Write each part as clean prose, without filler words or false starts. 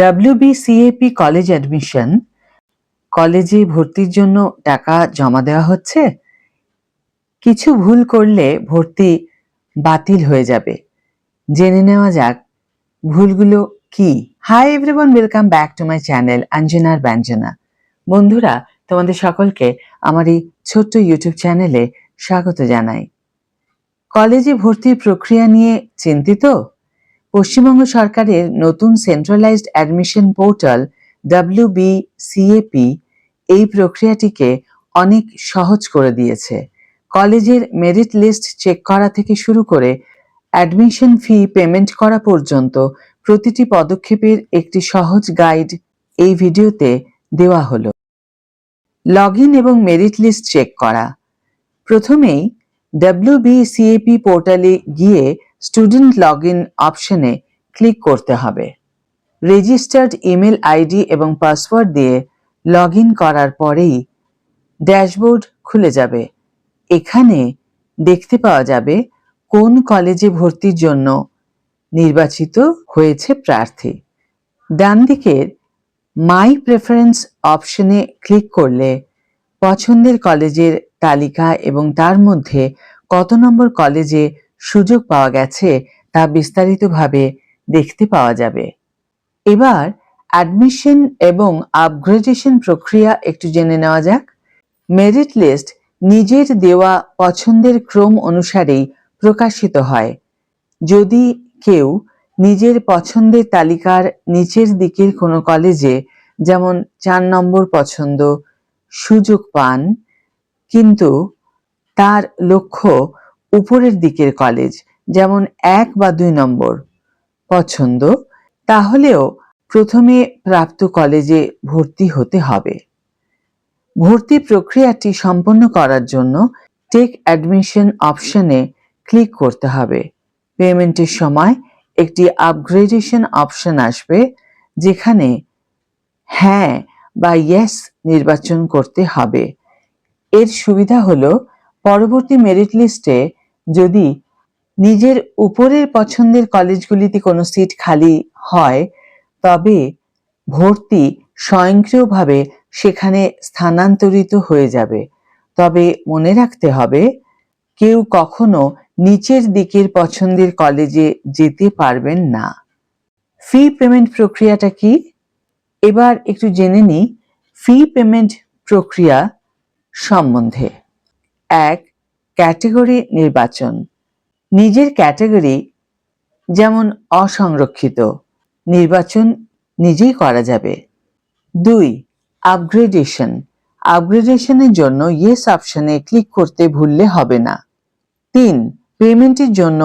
WBCAP college admission, কলেজে ভর্তির জন্য টাকা জমা দেওয়া হচ্ছে। কিছু ভুল করলে ভর্তি বাতিল হয়ে যাবে। জেনে নেওয়া যাক ভুলগুলো কি। Hi everyone, welcome back to my channel অঞ্জনার ব্যঞ্জনা। বন্ধুরা, তোমাদের সকলকে আমার এই ছোট্ট ইউটিউব চ্যানেলে স্বাগত জানাই। কলেজে ভর্তির প্রক্রিয়া নিয়ে চিন্তিত? পশ্চিমবঙ্গ সরকারের নতুন সেন্ট্রালাইজড অ্যাডমিশন পোর্টাল WBCAP এই প্রক্রিয়াটিকে অনেক সহজ করে দিয়েছে। কলেজের মেরিট লিস্ট চেক করা থেকে শুরু করে অ্যাডমিশন ফি পেমেন্ট করা পর্যন্ত প্রতিটি পদক্ষেপের একটি সহজ গাইড এই ভিডিওতে দেওয়া হলো। লগইন এবং মেরিট লিস্ট চেক করা। প্রথমেই WBCAP পোর্টালে গিয়ে স্টুডেন্ট লগইন অপশনে ক্লিক করতে হবে। রেজিস্টার্ড ইমেল আইডি এবং পাসওয়ার্ড দিয়ে লগইন করার পরেই ড্যাশবোর্ড খুলে যাবে। এখানে দেখতে পাওয়া যাবে কোন কলেজে ভর্তির জন্য নির্বাচিত হয়েছে প্রার্থী। ডান দিকের মাই প্রেফারেন্স অপশনে ক্লিক করলে পছন্দের কলেজের তালিকা এবং তার মধ্যে কত নম্বর কলেজে সুযোগ পাওয়া গেছে তা বিস্তারিতভাবে দেখতে পাওয়া যাবে। এবার অ্যাডমিশন এবং আপগ্রেডেশন প্রক্রিয়া একটু জেনে নেওয়া যাক। মেরিট লিস্ট নিজের দেওয়া পছন্দের ক্রম অনুসারেই প্রকাশিত হয়। যদি কেউ নিজের পছন্দের তালিকার নিচের দিকের কোনো কলেজে, যেমন 4 নম্বর পছন্দ, সুযোগ পান, কিন্তু তার লক্ষ্য উপরের দিকের কলেজ, যেমন 1 বা 2 নম্বর পছন্দ, তাহলেও প্রথমে প্রাপ্ত কলেজে ভর্তি হতে হবে। ভর্তি প্রক্রিয়াটি সম্পন্ন করার জন্য টেক অ্যাডমিশন অপশনে ক্লিক করতে হবে। পেমেন্টের সময় একটি আপগ্রেডেশন অপশন আসবে, যেখানে হ্যাঁ বা ইয়েস নির্বাচন করতে হবে। এর সুবিধা হলো পরবর্তী মেরিট লিস্টে যদি নিজের উপরের পছন্দের কলেজগুলিতে কোনো সিট খালি হয়, তবে ভর্তি স্বয়ংক্রিয়ভাবে সেখানে স্থানান্তরিত হয়ে যাবে। তবে মনে রাখতে হবে, কেউ কখনো নিচের দিকের পছন্দের কলেজে যেতে পারবেন না। ফি পেমেন্ট প্রক্রিয়াটা কি? এবার একটু জেনে নিই ফি পেমেন্ট প্রক্রিয়া সম্বন্ধে। 1. ক্যাটাগরি নির্বাচন। নিজের ক্যাটাগরি, যেমন অসংরক্ষিত, নির্বাচন নিজেই করা যাবে। 2. আপগ্রেডেশন। আপগ্রেডেশনের জন্য ইয়েস অপশনে ক্লিক করতে ভুললে হবে না। 3. পেমেন্টের জন্য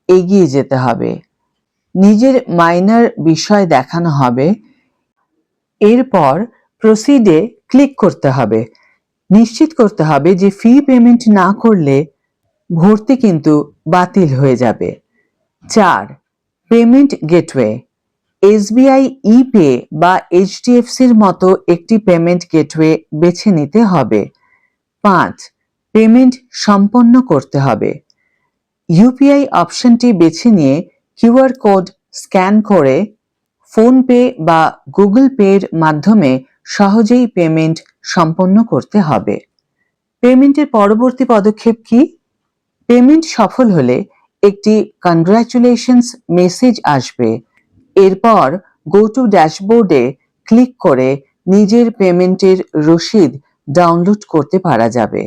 এগিয়ে যেতে হবে। নিজের মাইনর বিষয় দেখানো হবে, এরপর প্রসিডে ক্লিক করতে হবে। নিশ্চিত করতে হবে যে ফি পেমেন্ট না করলে ভর্তি কিন্তু বাতিল হয়ে যাবে। 4. Payment gateway. SBI ইপে বা HDFCর মতো একটি পেমেন্ট গেটওয়ে বেছে নিতে হবে। 5. পেমেন্ট সম্পন্ন করতে হবে। UPI অপশনটি বেছে নিয়ে QR কোড স্ক্যান করে ফোনপে বা গুগল পের মাধ্যমে সহজেই পেমেন্ট সম্পন্ন করতে হবে। পেমেন্টের পরবর্তী পদক্ষেপ কি? পেমেন্ট সফল হলে একটি কনগ্রাচুলেশনস মেসেজ আসবে। এরপর গো টু ড্যাশবোর্ডে ক্লিক করে নিজের পেমেন্টের রসিদ ডাউনলোড করতে পারা যাবে।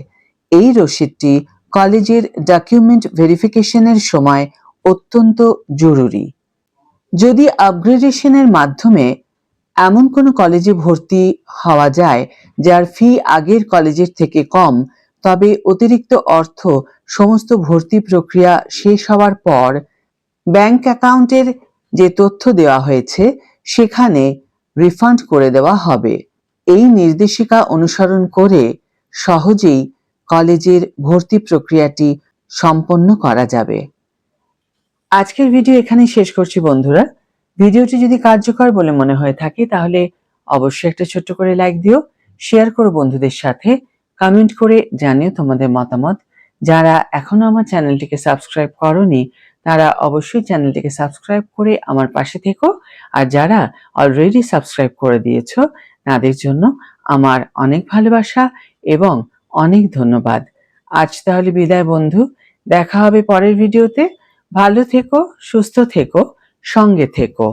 এই রসিদটি কলেজের ডকুমেন্ট ভেরিফিকেশনের সময় অত্যন্ত জরুরি। যদি আপগ্রেডেশনের মাধ্যমে এমন কোনো কলেজে ভর্তি হওয়া যায় যার ফি আগের কলেজের থেকে কম, তবে অতিরিক্ত অর্থ সমস্ত ভর্তি প্রক্রিয়া শেষ হওয়ার পর ব্যাংক অ্যাকাউন্টের যে তথ্য দেওয়া হয়েছে সেখানে রিফান্ড করে দেওয়া হবে। এই নির্দেশিকা অনুসরণ করে সহজেই কলেজের ভর্তি প্রক্রিয়াটি সম্পন্ন করা যাবে। আজকের ভিডিও এখানে শেষ করছি বন্ধুরা। ভিডিওটি যদি কার্যকর বলে মনে হয়ে থাকে তাহলে অবশ্যই একটা ছোট্ট করে লাইক দিও, শেয়ার করো বন্ধুদের সাথে, কমেন্ট করে জানিও তোমাদের মতামত। যারা এখনো আমার চ্যানেলটিকে সাবস্ক্রাইব করোনি তারা অবশ্যই চ্যানেলটিকে সাবস্ক্রাইব করে আমার পাশে থেকো। আর যারা অলরেডি সাবস্ক্রাইব করে দিয়েছো তাদের জন্য আমার অনেক ভালোবাসা এবং অনেক ধন্যবাদ। আজ তাহলে বিদায় বন্ধু, দেখা হবে পরের ভিডিওতে। ভালো থেকো, সুস্থ থেকো, সঙ্গে থেকো।